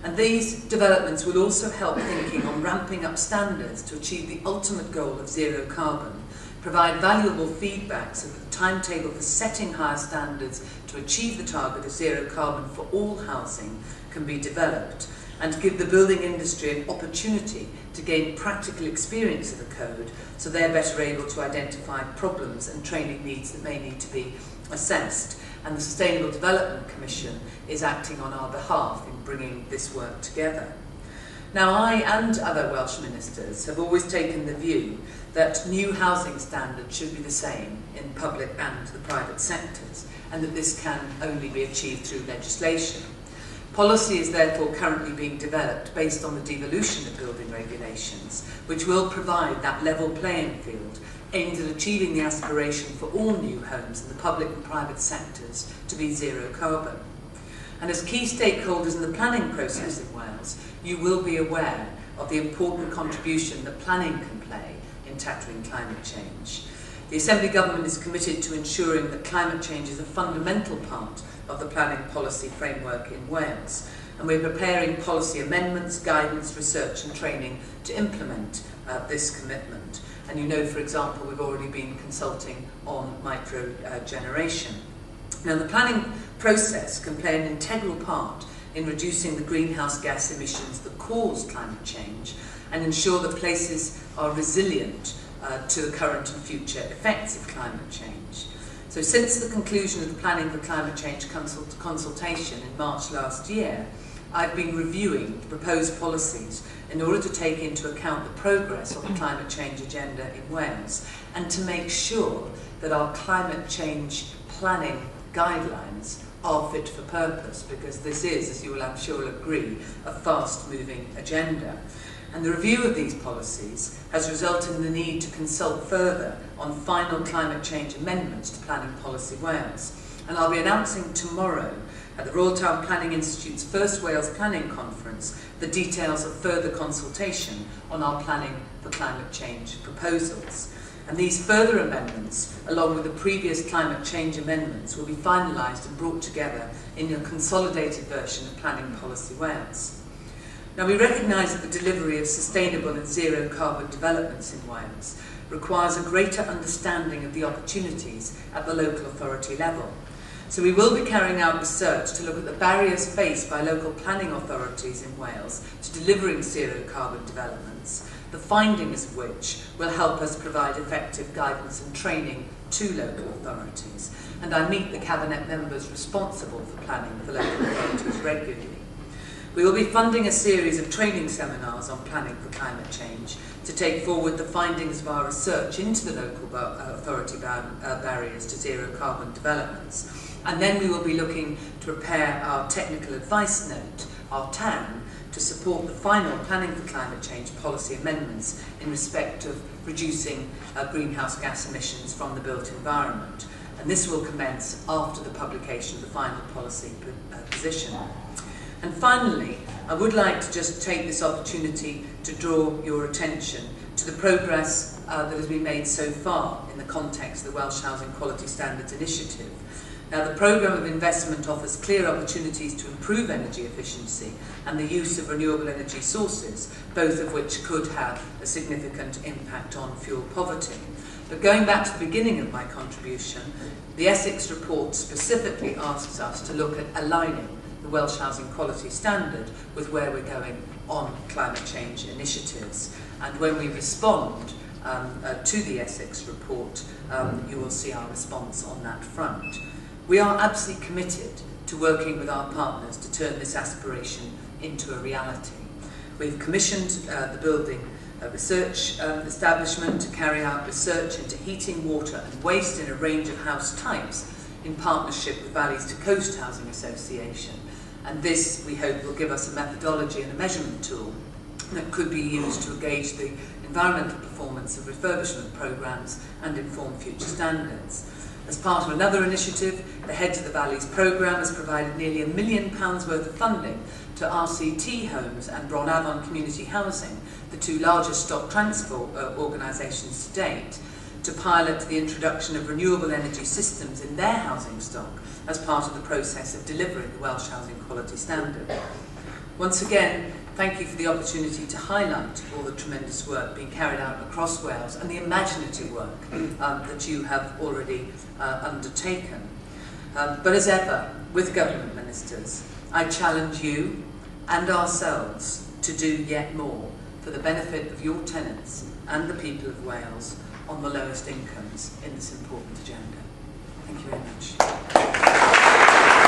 And these developments will also help thinking on ramping up standards to achieve the ultimate goal of zero carbon, provide valuable feedback so that the timetable for setting higher standards to achieve the target of zero carbon for all housing can be developed, and give the building industry an opportunity to gain practical experience of the code so they're better able to identify problems and training needs that may need to be assessed. And the Sustainable Development Commission is acting on our behalf in bringing this work together. Now, I and other Welsh ministers have always taken the view that new housing standards should be the same in public and the private sectors, and that this can only be achieved through legislation. Policy is therefore currently being developed based on the devolution of building regulations, which will provide that level playing field aimed at achieving the aspiration for all new homes in the public and private sectors to be zero carbon. And as key stakeholders in the planning process in Wales, you will be aware of the important contribution that planning can play in tackling climate change. The Assembly Government is committed to ensuring that climate change is a fundamental part of the planning policy framework in Wales, and we're preparing policy amendments, guidance, research and training to implement this commitment. And you know, for example, we've already been consulting on micro-generation. Now, the planning process can play an integral part in reducing the greenhouse gas emissions that cause climate change and ensure that places are resilient to the current and future effects of climate change. So since the conclusion of the Planning for Climate Change consultation in March last year, I've been reviewing the proposed policies in order to take into account the progress of the climate change agenda in Wales and to make sure that our climate change planning guidelines are fit for purpose, because this is, as you will I'm sure agree, a fast-moving agenda. And the review of these policies has resulted in the need to consult further on final climate change amendments to Planning Policy Wales. And I'll be announcing tomorrow at the Royal Town Planning Institute's first Wales Planning Conference the details of further consultation on our Planning for Climate Change proposals. And these further amendments, along with the previous climate change amendments, will be finalised and brought together in a consolidated version of Planning Policy Wales. Now, we recognise that the delivery of sustainable and zero carbon developments in Wales requires a greater understanding of the opportunities at the local authority level. So we will be carrying out research to look at the barriers faced by local planning authorities in Wales to delivering zero carbon developments, the findings of which will help us provide effective guidance and training to local authorities. And I meet the Cabinet members responsible for planning for local authorities regularly. We will be funding a series of training seminars on planning for climate change to take forward the findings of our research into the local authority barriers to zero carbon developments. And then we will be looking to prepare our technical advice note, our TAN, to support the final Planning for Climate Change policy amendments in respect of reducing greenhouse gas emissions from the built environment. And this will commence after the publication of the final policy position. And finally, I would like to just take this opportunity to draw your attention to the progress that has been made so far in the context of the Welsh Housing Quality Standards Initiative. Now, the programme of investment offers clear opportunities to improve energy efficiency and the use of renewable energy sources, both of which could have a significant impact on fuel poverty. But going back to the beginning of my contribution, the Essex report specifically asks us to look at aligning the Welsh Housing Quality Standard with where we're going on climate change initiatives. And when we respond to the Essex report, you will see our response on that front. We are absolutely committed to working with our partners to turn this aspiration into a reality. We've commissioned the building research establishment to carry out research into heating, water and waste in a range of house types in partnership with Valleys to Coast Housing Association. And this, we hope, will give us a methodology and a measurement tool that could be used to gauge the environmental performance of refurbishment programmes and inform future standards. As part of another initiative, the Heads of the Valleys programme has provided nearly £1 million worth of funding to RCT Homes and Bron Avon Community Housing, the two largest stock transfer organisations to date, to pilot the introduction of renewable energy systems in their housing stock as part of the process of delivering the Welsh Housing Quality Standard. Once again, thank you for the opportunity to highlight all the tremendous work being carried out across Wales and the imaginative work that you have already undertaken. But as ever, with government ministers, I challenge you and ourselves to do yet more for the benefit of your tenants and the people of Wales on the lowest incomes in this important agenda. Thank you very much.